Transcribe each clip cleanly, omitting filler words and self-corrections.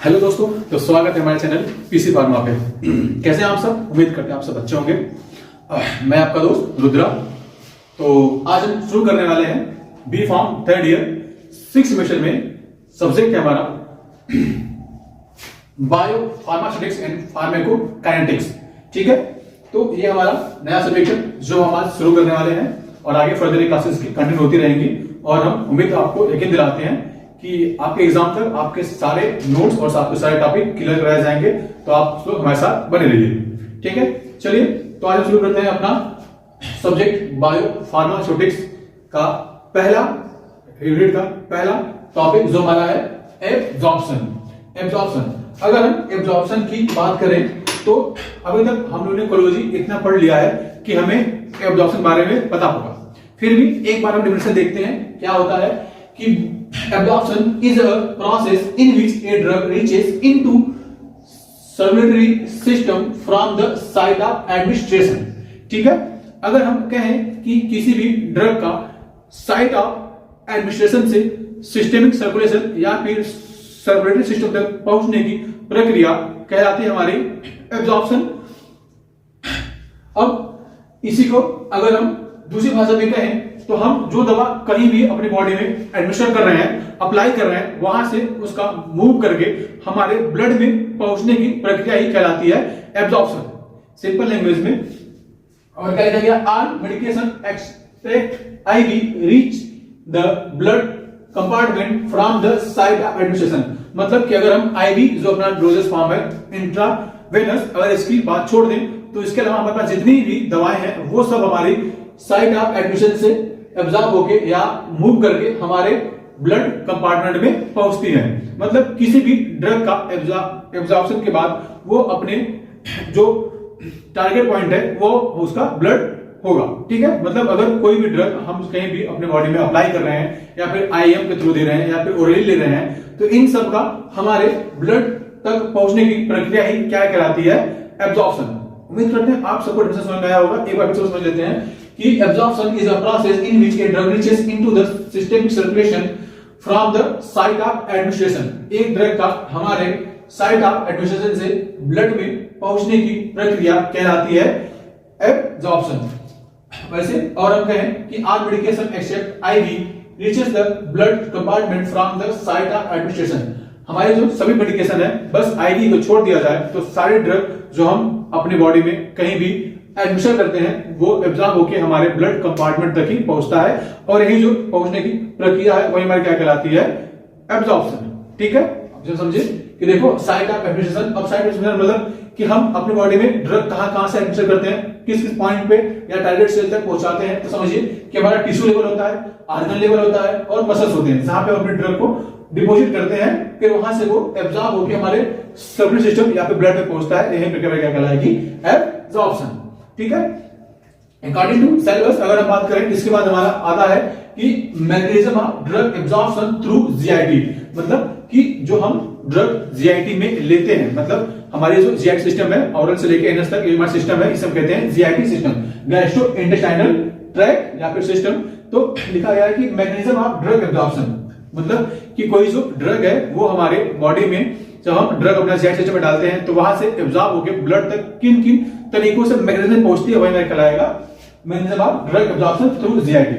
Hello दोस्तों, तो स्वागत है हमारे चैनल पीसी फार्मा पे। कैसे हैं आप सब? उम्मीद करते हैं आप सब अच्छे होंगे। मैं आपका दोस्त रुद्रा। तो आज हम शुरू करने वाले हैं B Pharm third year 6 semester में। सब्जेक्ट है हमारा बायो फार्मास्यूटिक्स एंड फार्माकोकाइनेटिक्स। ठीक है, तो ये हमारा नया सब्जेक्ट है जो हम आज शुरू करने वाले हैं और आगे फर्दर क्लासेस की कंटिन्यू होती रहेंगी। और हम उम्मीद आपको यकीन दिलाते हैं कि आपके एग्जाम तक आपके सारे नोट्स और आपके सारे टॉपिक क्लियर कराए जाएंगे। तो आप लोग हमारे साथ बने रहिए। ठीक है, चलिए तो आज हम शुरू करते हैं अपना सब्जेक्ट बायो फार्मास्यूटिक्स का पहला यूनिट का पहला टॉपिक जो हमारा है एब्जॉर्प्शन। एब्जॉर्प्शन, अगर हम एब्जॉर्प्शन की बात करें तो अभी तक हम लोगों ने कोलोजी इतना पढ़ लिया है कि हमें एब्जॉर्प्शन बारे में पता होगा। फिर भी एक बार हम डेफिनेशन देखते हैं क्या होता है कि absorption is a process in which a drug reaches into circulatory system from the site of administration। ठीक है, अगर हम कहें कि किसी भी ड्रग का साइट ऑफ एडमिनिस्ट्रेशन से सिस्टेमिक सर्कुलेशन या फिर सर्कुलेटरी सिस्टम तक पहुंचने की प्रक्रिया कहलाती है हमारी एब्जॉर्प्शन। अब इसी को अगर हम दूसरी भाषा में कहें तो हम जो दवा कहीं भी अपनी बॉडी में एडमिनिस्टर कर रहे हैं, अप्लाई कर रहे हैं, वहां से उसका मूव करके हमारे ब्लड में पहुंचने की प्रक्रिया ही कहलाती है एब्जॉर्प्शन, सिंपल लैंग्वेज में। और क्या लिखा गया? All medication extract IV reach the blood compartment from the site of administration. मतलब कि अगर हम आईवी जो अपना डोजेस फॉर्म है इंट्रावेनस, अगर इसकी बात छोड़ दें तो इसके अलावा हमारे पास जितनी भी दवाएं हैं वो सब हमारी साइट ऑफ एडमिशन से एब्जॉर्ब होके या मूव करके हमारे ब्लड कंपार्टमेंट में पहुंचती है। मतलब किसी भी ड्रग का एब्जॉर्प्शन के बाद वो अपने जो टारगेट पॉइंट है वो उसका ब्लड होगा। ठीक है, मतलब अगर कोई भी ड्रग हम कहीं भी अपने बॉडी में अप्लाई कर रहे हैं या फिर आईएम के थ्रू दे रहे हैं या फिर ओरली ले रहे हैं, तो इन सब का हमारे ब्लड तक पहुंचने की प्रक्रिया ही क्या कहलाती है? एब्जॉर्प्शन। उम्मीद करते हैं आप सबको समझ में आया होगा। एक बार फिर समझ लेते हैं कि absorption is a process in which a drug reaches into the systemic circulation from the site of administration। एक ड्रग का हमारे साइट ऑफ एडमिनिस्ट्रेशन से ब्लड में पहुंचने की प्रक्रिया कहलाती है एब्जॉर्प्शन। वैसे और हम कहें कि all medication except IV reaches the blood compartment from the site of administration। हमारे जो सभी मेडिकेशन है, बस आईवी को छोड़ दिया जाए तो सारे ड्रग जो हम अपनी बॉडी में कहीं भी एडमिशन करते हैं वो एब्जॉर्ब होकर हमारे ब्लड कंपार्टमेंट तक ही पहुंचता है। और यही जो पहुंचने की प्रक्रिया है वही हमारी क्या कहलाती है? एब्जॉर्प्शन। ठीक है, अब समझे कि देखो साइट ऑफ एडमिनिस्ट्रेशन। अब साइट ऑफ मतलब कि हम अपनी बॉडी में ड्रग कहां से एडमिशन करते हैं, किस किस पॉइंट पे या टारगेट सेल तक पहुंचाते हैं। तो समझिए कि हमारा टिश्यू लेवल होता है, ऑर्गन लेवल होता है और मसल्स होते हैं, जहां पे अपने ड्रग को डिपॉजिट करते हैं, फिर वहां से वो एब्जॉर्ब होकर हमारे सर्कुलेटरी सिस्टम या फिर ब्लड में पहुंचता है। यही प्रक्रिया क्या कहलाएगी? एब्जॉर्प्शन। ठीक है, अकॉर्डिंग टू सिलेबस अगर हम बात करें, इसके बाद हमारा आता है कि mechanism of drug absorption through GIT. मतलब कि जो हम ड्रग जीआईटी में लेते हैं, मतलब हमारी जो जीआईटी सिस्टम है ऑरल से लेकर एनएस तक, ये हमारा सिस्टम है, इसे हम कहते हैं JIT system, gastro intestinal tract या फिर सिस्टम। तो लिखा गया है कि मैकेनिज्म ऑफ ड्रग एब्जॉर्प्शन, मतलब कि कोई जो ड्रग है वो हमारे बॉडी में जब हम ड्रग अपना जीआईटी सिस्टम में डालते हैं तो वहां से एब्जॉर्ब होकर ब्लड तक किन किन तरीकों से मैकेनिज्म पहुंचती है वही मैं कहलाएगा mechanism of drug absorption through GIT.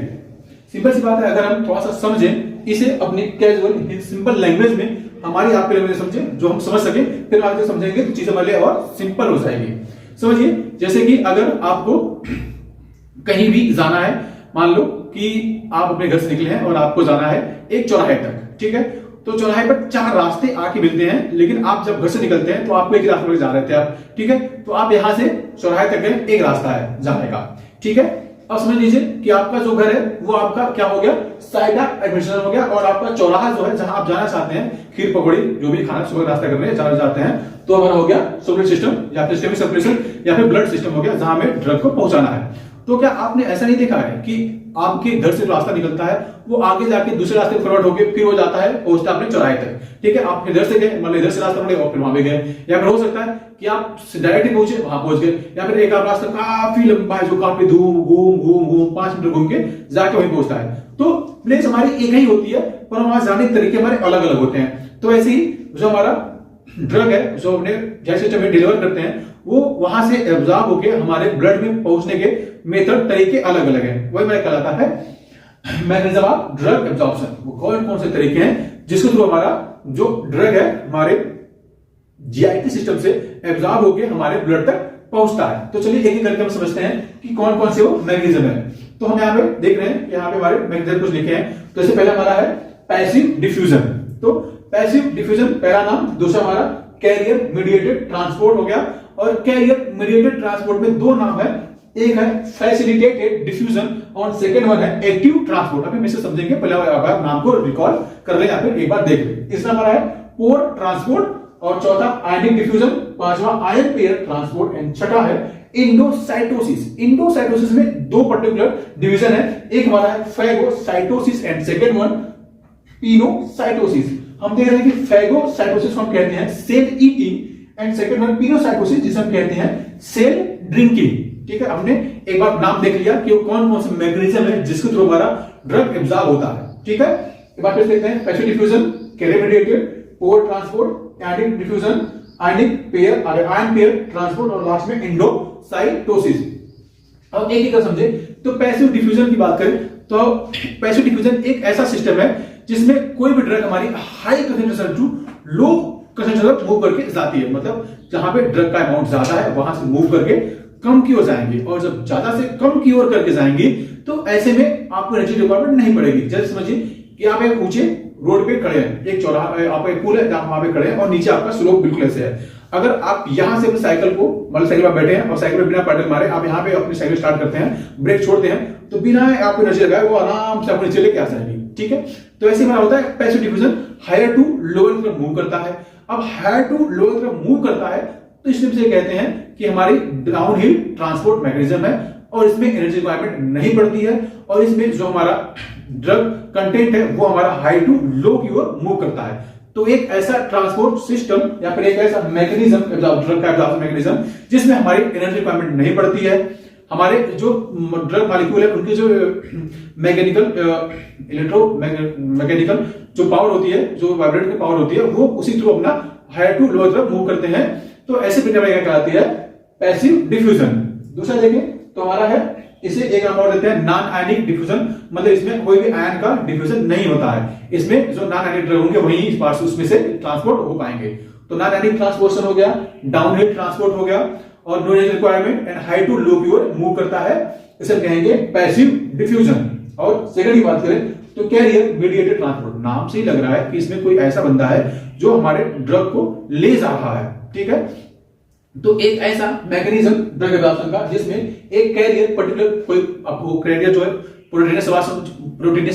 Simple सी बात है, अगर हम थोड़ा सा समझें इसे अपनी कैजुअल सिंपल लैंग्वेज में, हमारी आपके लैंग्वेज समझे जो हम समझ सके, फिर आगे समझेंगे तो चीजें हमारे और सिंपल हो जाएगी। समझिए जैसे कि अगर आपको कहीं भी जाना है, मान लो कि आप अपने घर से निकले हैं और आपको जाना है एक चौराहे तक। ठीक है, तो चौराहे पर 4 रास्ते आके मिलते हैं, लेकिन आप जब घर से निकलते हैं तो आपको एक रास्ते पर जा रहे थे आप। ठीक है, तो आप यहां से चौराहे तक गए, एक रास्ता है जाने का। ठीक है, अब समझ लीजिए कि आपका जो घर है वो आपका क्या हो गया? साइट ऑफ एडमिनिस्ट्रेशन हो गया। और आपका चौराहा जो है जहां आप जाना चाहते हैं, खीर पकौड़ी जो भी खाना सुबह नाश्ता करने जाना चाहते हैं, तो हमारा हो गया सर्कुलेटरी सिस्टम या फिर सिस्टेमिक सर्कुलेशन या फिर ब्लड सिस्टम हो गया, जहां हमें ड्रग को पहुंचाना है। तो क्या आपने ऐसा नहीं देखा है कि आपके घर से जो रास्ता निकलता है वो आगे जाके दूसरे रास्ते में कन्वर्ट होकर फिर वो जाता है पहुंचता है अपने चौराहे तक। ठीक है, आप इधर से गए, मतलब इधर से रास्ता पड़े और फिर वहां पे गए, या फिर हो सकता है कि आप डायरेक्ट पहुंचे वहां पहुंच गए, या फिर एक आप रास्ता काफी लंबा है जो काफी घूम घूम घूम घूम 5 मिनट घूम के जाके वहीं पहुंचता है। तो प्लेस हमारी एक ही होती है पर वहां जाने के तरीके हमारे अलग अलग होते हैं। तो ऐसे ही जो हमारा ड्रग है जो अपने सिस्टम में डिलीवर करते हैं वो वहां से एब्जॉर्ब होके हमारे ब्लड में पहुंचने के मेथड तरीके अलग अलग हैं। वही मैंने कहलाता है मैकेनिज्म ऑफ ड्रग एब्जॉर्प्शन। वो कौन कौन से तरीके हैं जिसके थ्रू हमारा जो ड्रग है हमारे जीआईटी सिस्टम से एब्जॉर्ब होके हमारे ब्लड तक पहुंचता है। तो चलिए एक एक करके हम समझते हैं कि कौन कौन से वो मैकेनिज्म है। तो हम यहाँ पे देख रहे हैं कि यहाँ पे हमारे मैकेनिज्म कुछ लिखे हैं। तो इससे पहले हमारा है पैसिव डिफ्यूजन। तो पैसिव डिफ्यूजन पहला नाम, दूसरा हमारा कैरियर मीडिएटेड ट्रांसपोर्ट हो गया। और कैरियर मीडिएटेड ट्रांसपोर्ट में दो नाम है, एक है फैसिलिटेटेड डिफ्यूजन और सेकंड वन है एक्टिव ट्रांसपोर्ट। अभी मिसे समझेंगे, पहले आप नाम को रिकॉल कर ले या फिर एक बार देख ले। तीसरा हमारा है पोर ट्रांसपोर्ट और चौथा आयनिक डिफ्यूजन, पांचवा आयन पेयर ट्रांसपोर्ट एंड छठा है इंडोसाइटोसिस। इंडोसाइटोसिस में दो पर्टिकुलर डिवीजन है, एक हमारा है phagocytosis and second one pinocytosis. हम देख रहे हैं कि फैगोसाइटोसिस हम कहते हैं cell eating and second one pinocytosis जिसे हम कहते हैं सेल ड्रिंकिंग। ठीक है, हमने एक बार नाम देख लिया कि वो कौन कौन से मैकेनिज्म है जिसके थ्रू हमारा ड्रग एब्जॉर्ब होता है। ठीक है, एक बार फिर देखते हैं पैसिव डिफ्यूजन, कैरियर मीडिएटेड, पोर ट्रांसपोर्ट, आयनिक डिफ्यूजन, आयनिक पेयर आयन पेयर ट्रांसपोर्ट और लास्ट में इंडोसाइटोसिस। अब एक एक समझे। तो पैसिव डिफ्यूजन की बात करें तो पैसिव डिफ्यूजन एक ऐसा सिस्टम है जिसमें कोई भी ड्रग हमारी high concentration to low concentration move करके जाती है। मतलब जहां पे ड्रग का अमाउंट ज्यादा है वहां से मूव करके कम की ओर जाएंगे, और जब ज्यादा से कम की ओर करके जाएंगे तो ऐसे में आपको एनर्जी रिक्वायरमेंट नहीं पड़ेगी। जैसे समझिए कि आप एक ऊंचे रोड पे खड़े हैं, एक चौराहा आपका एक पुल है जहां वहां पे खड़े हैं और नीचे आपका स्लोप बिल्कुल ऐसे है। अगर आप यहां से अपनी साइकिल को मतलब साइकिल पर बैठे हैं और साइकिल पर बिना पेडल मारे आप यहां पे अपनी साइकिल स्टार्ट करते हैं, ब्रेक छोड़ते हैं, तो बिना आपको एनर्जी लगाए वो आराम से अपने नीचे लेके आ जाएगी। ठीक है, तो ऐसे में होता है passive diffusion higher to lower तरफ मूव करता है। अब हायर टू लोअर तरफ मूव करता है तो इसलिए से कहते हैं कि हमारी डाउन हिल ट्रांसपोर्ट मैकेनिज्म है और इसमें एनर्जी रिक्वायरमेंट नहीं पड़ती है और इसमें जो हमारा ड्रग कंटेंट है वो हमारा हाई टू लो की ओर मूव करता है। तो एक ऐसा ट्रांसपोर्ट सिस्टम या फिर एक ऐसा मैकेनिज्म ड्रग का एब्जॉर्प्शन मैकेनिज्म जिसमें हमारी एनर्जी रिक्वायरमेंट नहीं पड़ती है। हमारे जो ड्रग मॉलिक्यूल है उनकी जो मैकेनिकल इलेक्ट्रो मैकेनिकल जो पावर होती है, जो वाइब्रेट की पावर होती है, वो उसी थ्रू अपना हायर टू लोअर तरफ मूव करते हैं। तो ऐसे प्रक्रिया कहलाती है पैसिव डिफ्यूजन। दूसरा देखें तो हमारा है, इसे एक नाम और देते हैं नॉन आयनिक डिफ्यूजन। मतलब इसमें कोई भी आयन का डिफ्यूजन नहीं होता है, इसमें जो नॉन आयनिक ड्रग होंगे वही इस पार्ट उसमें से ट्रांसपोर्ट हो पाएंगे। तो नॉन आयनिक ट्रांसपोर्शन हो गया, डाउन हिल ट्रांसपोर्ट हो गया और no energy requirement and high to low की ओर मूव करता है, इसे कहेंगे पैसिव डिफ्यूजन। और सेकंड की बात करें तो कैरियर मीडिएटेड ट्रांसपोर्ट। नाम से ही लग रहा है कि इसमें कोई ऐसा बंदा है जो हमारे ड्रग को ले जा रहा है। ठीक है, तो एक ऐसा मैकेनिज्म ड्रग एब्जॉर्प्शन का जिसमें एक कैरियर पर्टिकुलर कोई आपको कैरियर जो है प्रोटीनियस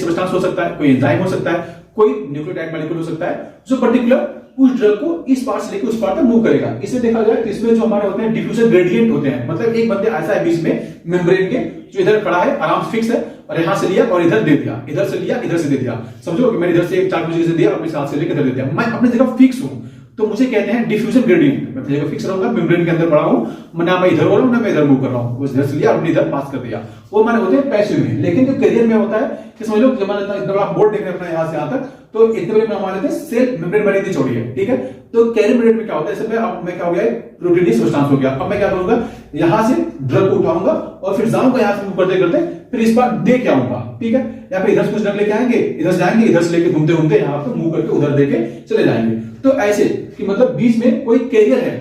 सब्सटेंस हो सकता है, कोई एंजाइम हो सकता है, कोई न्यूक्लियोटाइड मॉलिक्यूल हो सकता है जो पर्टिकुलर उस ड्रग को इस पार्ट से लेकर उस पार्ट तक मूव करेगा। इसे देखा जाए तो इसमें जो हमारे होते हैं डिफ्यूजन ग्रेडियंट होते हैं। मतलब एक बंदे ऐसा है बीच में मेम्ब्रेन के जो इधर खड़ा है आराम से फिक्स है और यहां से लिया और इधर दे दिया, इधर से लिया इधर से दे दिया। समझो कि मैंने इधर से एक चाकू से दिया और अपने साथ से लेकर इधर दे दिया, मैं अपनी जगह फिक्स हूं, तो मुझे कहते हैं डिफ्यूजन ग्रेडियंट। मैं अपनी जगह फिक्स रहूंगा, मेम्ब्रेन के अंदर पड़ा हूं, ना मैं इधर हो रहा हूं ना मैं इधर मूव कर रहा हूं, इधर से लिया अपने इधर पास कर दिया, वो हमारे होते हैं पैसिव में। लेकिन जो कैरियर में होता है कि समझ लो जब इतना बड़ा बोर्ड देख रहे हैं अपना यहां से यहां तक, तो इतने बड़े में हमारे सेल मेम्ब्रेन बनी थी छोड़ी है। ठीक है, तो कैरियर मीडिएट में क्या होता है, इसमें अब मैं क्या हो गया प्रोटीनियस सब्सटेंस हो गया। अब मैं क्या करूंगा, यहां से ड्रग को उठाऊंगा और फिर जाऊंगा यहां से मूव करते करते फिर इस बार दे के आऊंगा। ठीक है, या फिर इधर से कुछ ड्रग लेके आएंगे, इधर से जाएंगे, इधर से लेके घूमते घूमते यहां पर मूव करके उधर देके चले जाएंगे। तो ऐसे कि मतलब बीच में कोई कैरियर है,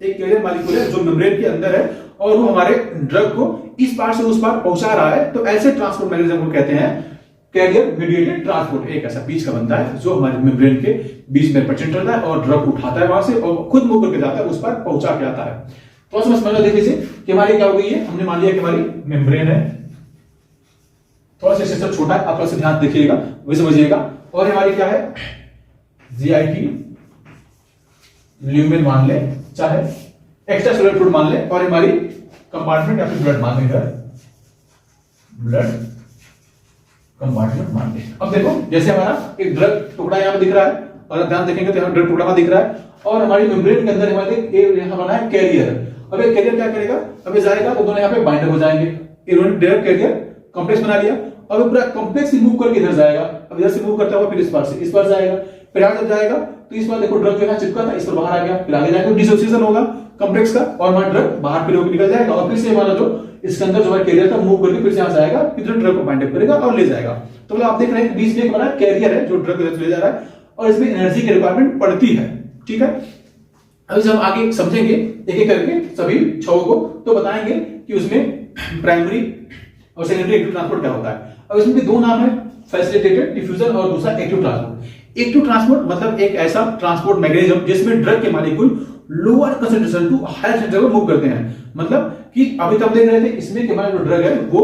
एक कैरियर मॉलिक्यूल है जो मेम्ब्रेन के अंदर है और वो हमारे ड्रग को इस पार से उस पार पहुंचा रहा है। तो ऐसे ट्रांसपोर्ट मैकेनिज्म को कहते हैं कैरियर मीडिएटेड ट्रांसपोर्ट। एक ऐसा बीच का बनता है जो हमारे मेम्ब्रेन के बीच में प्रेजेंट रहता है और ड्रग उठाता है वहां से और खुद मूव करके जाता है, उस पार पहुंचा के आता है। तो समझ देख लीजिए कि हमारी क्या हो गई है, हमने मान लिया कि हमारी मेम्ब्रेन है, थोड़ा सा सिस्टम छोटा है, आप थोड़ा सा ध्यान देखिएगा वही समझिएगा। और हमारी क्या है, जीआईटी ल्यूमेन मान ले, चाहे एक्स्ट्रा सेलुलर फ्लूइड मान ले, और हमारी कंपार्टमेंट या फिर ब्लड मान ले, ब्लड कंपार्टमेंट मान ले। अब देखो जैसे हमारा एक ड्रग टुकड़ा यहां पर दिख रहा है और ड्रग देखेंगे तो यहां ड्रग टुकड़ा दिख रहा है और हमारी मेम्ब्रेन के अंदर हमारे यहां बना है कैरियर। अब ये कैरियर क्या करेगा, अब ये जाएगा तो दोनों यहां पे बाइंडर हो जाएंगे, इन्होंने डायरेक्ट कैरियर कॉम्प्लेक्स बना लिया। अब पूरा कॉम्प्लेक्स मूव करके इधर जाएगा, अब इधर से मूव करता हुआ फिर इस पार से इस पार जाएगा, फिर आगे जब जाएगा तो इस बार देखो ड्रग जो है चिपका था, इस पर बाहर आ गया, फिर आगे जाएगा डिसोसिएशन होगा कॉम्प्लेक्स का और हमारा ड्रग बाहर फिर निकल जाएगा और फिर से हमारा जो इसके अंदर जो है कैरियर था मूव करके फिर से यहां से आएगा, फिर जो ड्रग को बाइंड अप करेगा और ले जाएगा। तो मतलब आप देख रहे हैं बीच में हमारा कैरियर है जो ड्रग ले जा रहा है और इसमें एनर्जी की रिक्वायरमेंट पड़ती है। ठीक है, अभी जब आगे समझेंगे एक एक करके सभी छहों को तो बताएंगे कि उसमें प्राइमरी और सेकेंडरी एक्टिव ट्रांसपोर्ट क्या होता है। अब इसमें भी दो नाम है, फैसिलिटेटेड डिफ्यूजन और दूसरा एक्टिव ट्रांसपोर्ट। एक्टिव ट्रांसपोर्ट मतलब एक ऐसा ट्रांसपोर्ट मैकेनिज्म जिसमें ड्रग के molecule lower concentration to higher concentration move करते हैं। मतलब कि अभी तक देख रहे थे इसमें कि हमारा जो ड्रग है वो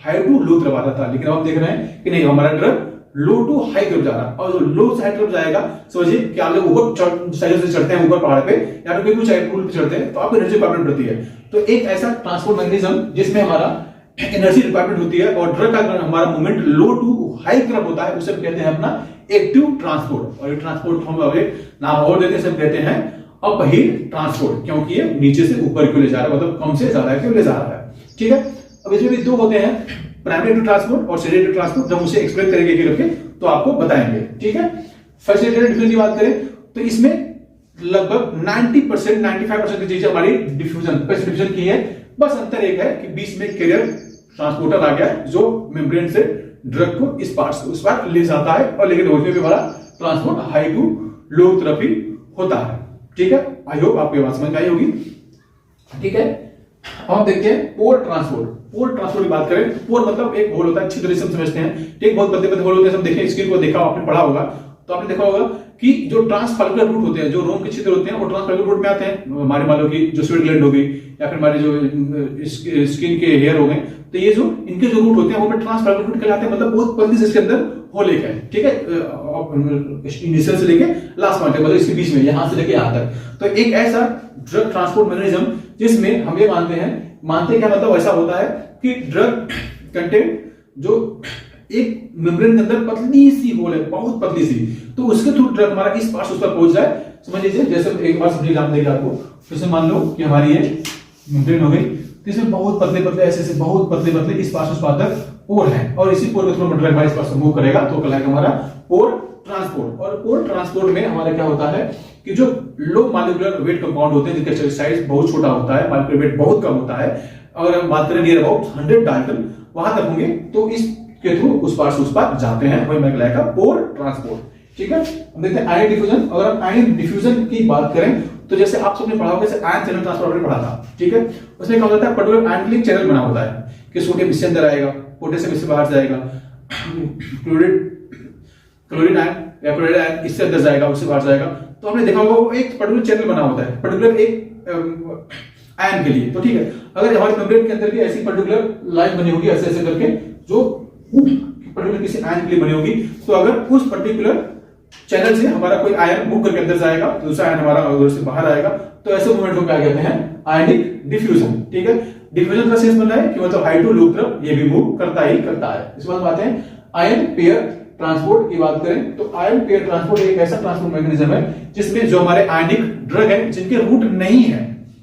हाई टू लो तरफ आता था, लेकिन अब हम देख रहे हैं कि नहीं हमारा ड्रग लो टू हाई तरफ जा रहा है और जो लो से हाई तरफ जाएगा समझिए कि आप लोग ऊपर साइड से चढ़ते हैं ऊपर पहाड़ पे या फिर कुछ पुल पे चढ़ते हैं तो आपको एनर्जी रिक्वायरमेंट पड़ती है। तो एक ऐसा ट्रांसपोर्ट मैकेनिज्म जिसमें हमारा एनर्जी रिक्वायरमेंट होती है और ड्रग का हमारा मूवमेंट लो टू हाई तरफ होता है उसे कहते हैं अपना एक्टिव ट्रांसपोर्ट। और ये ट्रांसपोर्ट हम नाम और देते हैं, कहते हैं अपहिल ट्रांसपोर्ट, क्योंकि ये नीचे से ऊपर क्यों ले जा रहा है, मतलब कम से ज्यादा क्यों ले जा रहा है। ठीक है, अब इसमें भी दो होते हैं, प्राइमरी ट्रांसपोर्ट और सेकेंडरी ट्रांसपोर्ट। जब उसे एक्सप्लेन करेंगे एक करके तो आपको बताएंगे। ठीक है, फैसिलिटेटेड डिफ्यूजन की बात करें तो इसमें लगभग 90% 95% की चीजें हमारी डिफ्यूजन की है। बस अंतर एक है कि बीच में कैरियर ट्रांसपोर्टर आ गया जो मेम्ब्रेन से ड्रग को इस पार्ट से उस पार्ट ले जाता है और लेकिन उसमें भी हमारा ट्रांसपोर्ट हाई टू लो तरफ ही होता है। ठीक है, आई होप आपको बात समझ आई होगी। ठीक है, अब देखते हैं पोर ट्रांसपोर्ट। पोर ट्रांसपोर्ट की बात करें, पोर मतलब एक होल होता है, अच्छी तरह से हम समझते हैं। ठीक, बहुत पतले पतले होल होते हैं, हम देखें स्क्रीन को देखा आपने पढ़ा होगा तो आपने देखा होगा कि जो ट्रांसफाल्कुलर रूट होते हैं, जो रोम के छिद्र होते हैं वो ट्रांसफाल्कुलर रूट में आते हैं। हमारे मान लो कि जो स्वेट ग्लैंड हो गई या फिर हमारे जो स्किन के हेयर हो गए, तो ये जो इनके जो रूट होते हैं वो ट्रांसफाल्कुलर रूट कहलाते हैं। मतलब बहुत पतली इसके अंदर होल एक है। ठीक है, इनिशियल से लेके लास्ट पॉइंट मतलब इसके बीच में यहां से लेके यहां तक। तो एक ऐसा ड्रग ट्रांसपोर्ट मैकेनिज्म जिसमें हम ये मानते क्या मतलब ऐसा होता है कि ड्रग कंटेंट जो एक मेम्ब्रेन के अंदर पतली सी होल है, बहुत पतली सी, तो उसके थ्रू ड्रग हमारा इस पार्ट उस पर पहुंच जाए। समझ लीजिए जैसे एक बार समझिए एग्जाम देगा आपको, जैसे मान लो कि हमारी ये मेम्ब्रेन हो गई तो इसमें बहुत पतले पतले ऐसे बहुत पतले पतले इस पार्ट उस पार्ट तक पोर है और इसी पोर के थ्रू ड्रग हमारे इस पार्ट से मूव करेगा तो कहलाएगा हमारा पोर ट्रांसपोर्ट। और पोर ट्रांसपोर्ट में हमारा क्या होता है कि जो लो मॉलिक्यूलर वेट कंपाउंड होते हैं जिनका साइज बहुत छोटा होता है, मॉलिक्यूलर वेट बहुत कम होता है, अगर हम बात करें नियर अबाउट 100 डाल्टन वहां तक होंगे तो इस के थ्रू उस पार से उस पार जाते हैं, वही कहलाएगा पोर ट्रांसपोर्ट। ठीक है, हम देखते हैं आयन डिफ्यूजन। अगर हम आयन डिफ्यूजन की बात करें तो जैसे आप सबने पढ़ा होगा जैसे आयन चैनल ट्रांसपोर्ट आपने पढ़ा था। ठीक है, उसमें क्या होता है पर्टिकुलर आयन के लिए चैनल बना होता है कि सोडियम इससे अंदर आएगा, पोटेशियम इससे बाहर जाएगा, क्लोरीन आयन या क्लोराइड आयन इससे अंदर जाएगा उससे बाहर जाएगा। तो हमने देखा होगा वो एक पर्टिकुलर चैनल बना होता है पर्टिकुलर एक आयन के लिए। तो ठीक है, अगर हमारे मेम्ब्रेन के अंदर भी ऐसी पर्टिकुलर लाइन बनी होगी ऐसे ऐसे करके जो पर्टिकुलर किसी आयन के लिए बनी होगी, तो अगर उस पर्टिकुलर चैनल से हमारा कोई आयन मूव करके अंदर जाएगा तो दूसरा आयन हमारा उधर से बाहर आएगा, तो ऐसे मूवमेंट को क्या कहते हैं आयनिक डिफ्यूजन। ठीक है, डिफ्यूजन का सेंस बन रहा है कि मतलब हाई टू लो तरफ ये भी मूव करता ही करता है। इसके बाद बात है आयन पेयर ट्रांसपोर्ट की बात करें तो आयन पेयर ट्रांसपोर्ट एक ऐसा ट्रांसपोर्ट मैकेनिज्म है जिसमें जो हमारे आयनिक ड्रग है जिनके रूट नहीं है,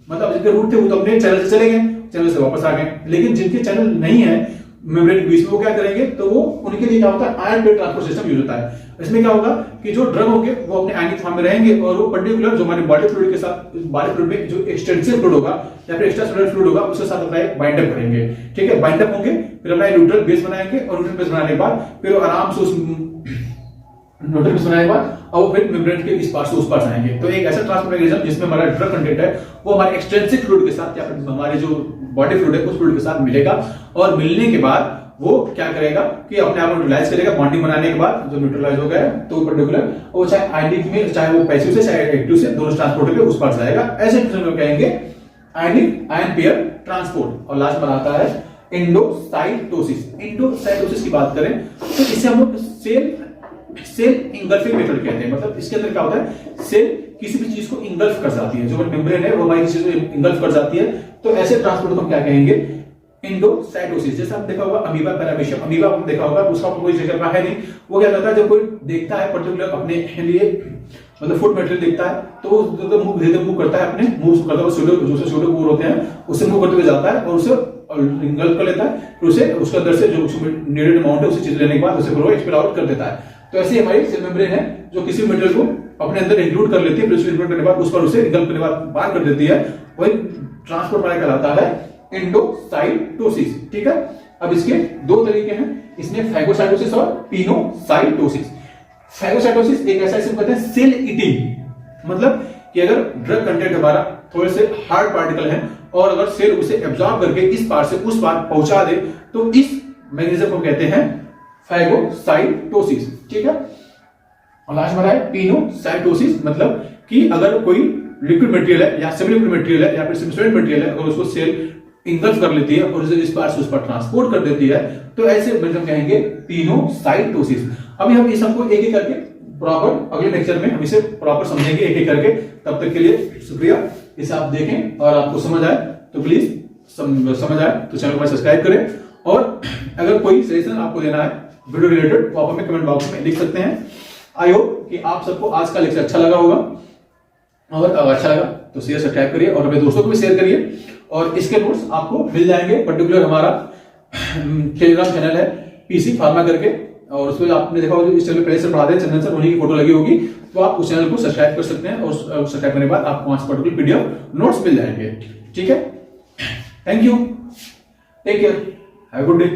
मतलब जिनके रूट थे वो तो अपने चैनल से चले गए, चैनल से वापस आ गए, लेकिन जिनके चैनल नहीं है मेम्ब्रेन के बीच में वो क्या करेंगे तो वो उनके लिए क्या होता है ion pair transport system use होता है। इसमें क्या होगा कि जो ड्रग होंगे वो अपने आयनिक फॉर्म में रहेंगे और वो पर्टिकुलर जो हमारे बॉडी फ्लूइड के साथ बॉडी फ्लूइड में जो एक्सटेंसिव फ्लूइड होगा या फिर एक्स्ट्रा सेलुलर फ्लूइड होगा उसके साथ अपना बाइंड अप करेंगे। ठीक है, बाइंड अप होंगे फिर अपना न्यूट्रल बेस बनाएंगे और न्यूट्रल बेस बनाने के बाद फिर आराम से उस न्यूट्रल बेस बनाने के बाद और फिर मेम्ब्रेन के इस पार्ट से उस पार जाएंगे। तो एक ऐसा ट्रांसपोर्ट मैकेनिज्म जिसमें हमारा ड्रग कंटेंट है वो हमारे एक्सटेंसिव फ्लूइड के साथ या फिर हमारे जो बॉडी फ्लूइड है उस फ्लूइड के साथ मिलेगा और मिलने के बाद वो क्या करेगा कि अपने आप न्यूट्रलाइज करेगा। बॉन्डिंग बनाने के बाद जो न्यूट्रलाइज हो गया तो पर्टिकुलर वो चाहे आयनिक में चाहे वो पैसिव से चाहे एक्टिव से दोनों ट्रांसपोर्ट के उस पार जाएगा। ऐसे हम कहेंगे आयनिक आयन पेयर ट्रांसपोर्ट। और लास्ट में आता है एंडोसाइटोसिस। एंडोसाइटोसिस की बात करें तो इसे हम लोग सेल इंगल्फिंग मेथड कहते हैं। मतलब इसके अंदर क्या होता है सेल किसी भी चीज को इंगल्फ कर जाती है, जो मेम्ब्रेन है वो हमारी चीज को इंगल्फ कर जाती है। तो ऐसे ट्रांसपोर्ट को हम क्या कहेंगे एंडोसाइटोसिस। जैसे आपने देखा होगा अमीबा पैरामीशियम, अमीबा आपने देखा होगा उसका कोई जिक्र का है नहीं। वो क्या करता है जब कोई देखता है पर्टिकुलर अपने लिए मतलब फूड मटेरियल देखता है तो वो मूव करता है, अपने मूव करता है, जो सूडोपोर होते हैं उससे मूव करते हुए जाता है और उसे इंगल्फ कर लेता है, फिर उसे उसके अंदर से जो नीडेड अमाउंट है उसे चीज लेने के बाद उसे एक्सपेल आउट कर देता है। तो ऐसे हमारी सेल मेम्ब्रेन है जो किसी मटेरियल को अपने अंदर इंक्लूड कर लेती है, फिर उसे इंक्लूड करने के बाद उस पर उसे निकल करने के बाद बाहर कर देती है, वही ट्रांसपोर्ट वाला कहलाता है एंडोसाइटोसिस। ठीक है, अब इसके दो तरीके हैं, इसमें फैगोसाइटोसिस और पिनोसाइटोसिस। फैगोसाइटोसिस एक ऐसा जिसको कहते हैं सेल ईटिंग, मतलब कि अगर ड्रग कंटेंट हमारा थोड़े से हार्ड पार्टिकल है और अगर सेल उसे एब्जॉर्ब करके इस पार से उस पार पहुंचा दे तो इस मैकेनिज्म को कहते हैं फैगोसाइटोसिस। ठीक है, और लास्ट में है पिनोसाइटोसिस, मतलब कि अगर कोई लिक्विड मटेरियल है या सेमी लिक्विड मटेरियल है या फिर सेमी मटेरियल है, अगर उसको सेल इंगल्फ कर लेती है और उसे इस पार से उस पर ट्रांसपोर्ट कर देती है तो ऐसे मैकेनिज्म कहेंगे पिनोसाइटोसिस। अभी हम इस सबको एक एक करके प्रॉपर अगले लेक्चर में हम इसे प्रॉपर समझेंगे एक एक करके। तब तक के लिए शुक्रिया, इसे आप देखें और आपको समझ आए तो प्लीज समझ आए तो चैनल को सब्सक्राइब करें, और अगर कोई सजेशन आपको देना है वीडियो रिलेटेड तो आप हमें कमेंट बॉक्स में लिख सकते हैं। आई होप कि आप सबको आज का लेक्चर अच्छा लगा होगा, और अगर अच्छा लगा तो शेयर सब्सक्राइब करिए और अपने दोस्तों को भी शेयर करिए, और इसके नोट्स आपको मिल जाएंगे। पर्टिकुलर हमारा टेलीग्राम चैनल है पीसी फार्मा करके, और उसमें आपने देखा होगा इस चैनल पे पहले से पढ़ाते हैं, चंदन सर उन्हीं की फोटो लगी होगी, तो आप उस चैनल को सब्सक्राइब कर सकते हैं, और सब्सक्राइब करने के बाद आपको वहां से पर्टिकुलर पीडीएफ नोट्स मिल जाएंगे। ठीक है, thank you, take care, have a good day.